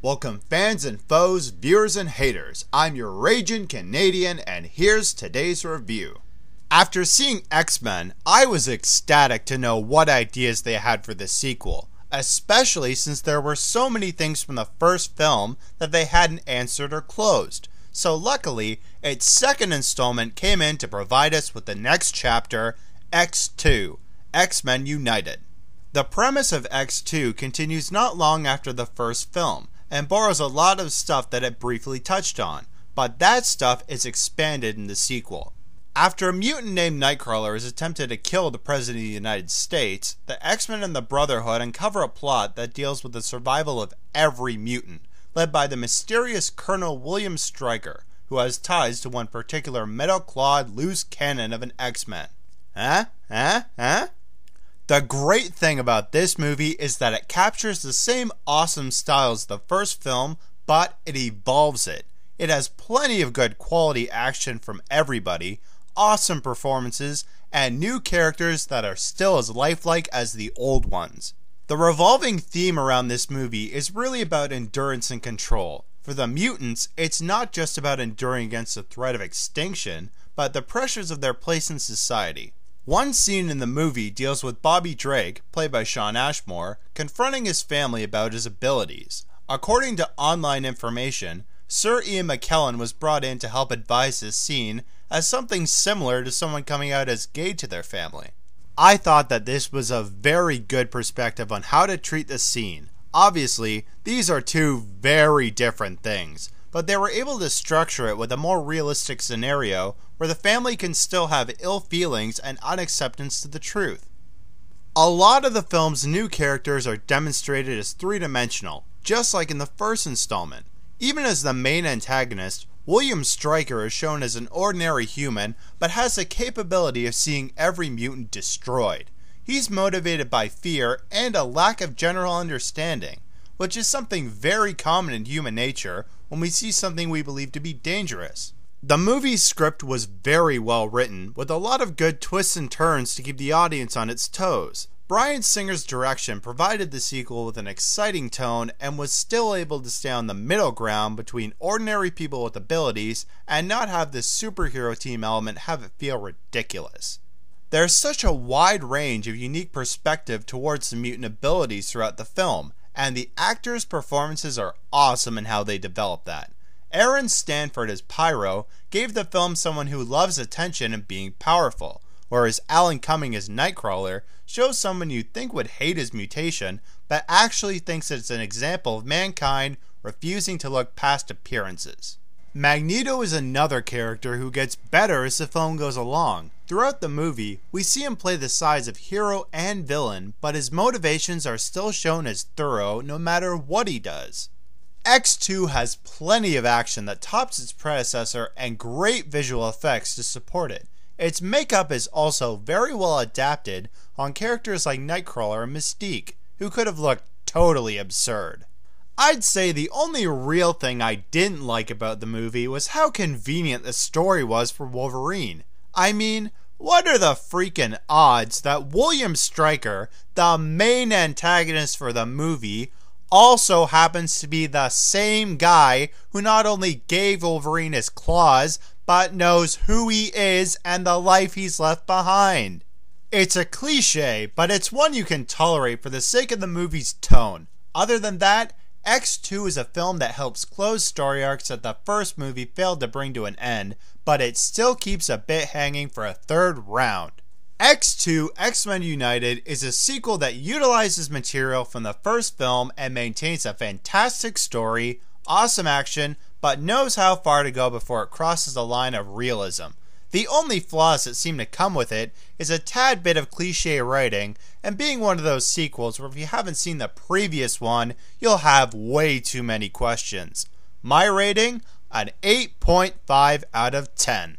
Welcome fans and foes, viewers and haters. I'm your raging Canadian and here's today's review. After seeing X-Men, I was ecstatic to know what ideas they had for the sequel, especially since there were so many things from the first film that they hadn't answered or closed. So luckily, its second installment came in to provide us with the next chapter, X-2, X-Men United. The premise of X-2 continues not long after the first film, and borrows a lot of stuff that it briefly touched on, but that stuff is expanded in the sequel. After a mutant named Nightcrawler is attempted to kill the President of the United States, the X-Men and the Brotherhood uncover a plot that deals with the survival of every mutant, led by the mysterious Colonel William Stryker, who has ties to one particular metal-clawed loose cannon of an X-Men. The great thing about this movie is that it captures the same awesome style as the first film, but it evolves it. It has plenty of good quality action from everybody, awesome performances, and new characters that are still as lifelike as the old ones. The revolving theme around this movie is really about endurance and control. For the mutants, it's not just about enduring against the threat of extinction, but the pressures of their place in society. One scene in the movie deals with Bobby Drake, played by Shawn Ashmore, confronting his family about his abilities. According to online information, Sir Ian McKellen was brought in to help advise this scene as something similar to someone coming out as gay to their family. I thought that this was a very good perspective on how to treat the scene. Obviously, these are two very different things, but they were able to structure it with a more realistic scenario where the family can still have ill feelings and unacceptance to the truth. A lot of the film's new characters are demonstrated as three-dimensional, just like in the first installment. Even as the main antagonist, William Stryker is shown as an ordinary human, but has the capability of seeing every mutant destroyed. He's motivated by fear and a lack of general understanding, which is something very common in human nature when we see something we believe to be dangerous. The movie's script was very well written, with a lot of good twists and turns to keep the audience on its toes. Bryan Singer's direction provided the sequel with an exciting tone and was still able to stay on the middle ground between ordinary people with abilities and not have the superhero team element have it feel ridiculous. There's such a wide range of unique perspective towards the mutant abilities throughout the film, and the actors' performances are awesome in how they develop that. Aaron Stanford as Pyro gave the film someone who loves attention and being powerful, whereas Alan Cumming as Nightcrawler shows someone you'd think would hate his mutation, but actually thinks it's an example of mankind refusing to look past appearances. Magneto is another character who gets better as the film goes along. Throughout the movie, we see him play the sides of hero and villain, but his motivations are still shown as thorough no matter what he does. X-2 has plenty of action that tops its predecessor and great visual effects to support it. Its makeup is also very well adapted on characters like Nightcrawler and Mystique, who could have looked totally absurd. I'd say the only real thing I didn't like about the movie was how convenient the story was for Wolverine. I mean, what are the freaking odds that William Stryker, the main antagonist for the movie, also happens to be the same guy who not only gave Wolverine his claws, but knows who he is and the life he's left behind? It's a cliche, but it's one you can tolerate for the sake of the movie's tone. Other than that, X-2 is a film that helps close story arcs that the first movie failed to bring to an end, but it still keeps a bit hanging for a third round. X-2 X-Men United is a sequel that utilizes material from the first film and maintains a fantastic story, awesome action, but knows how far to go before it crosses the line of realism. The only flaws that seem to come with it is a tad bit of cliche writing, and being one of those sequels where if you haven't seen the previous one, you'll have way too many questions. My rating? An 8.5 out of 10.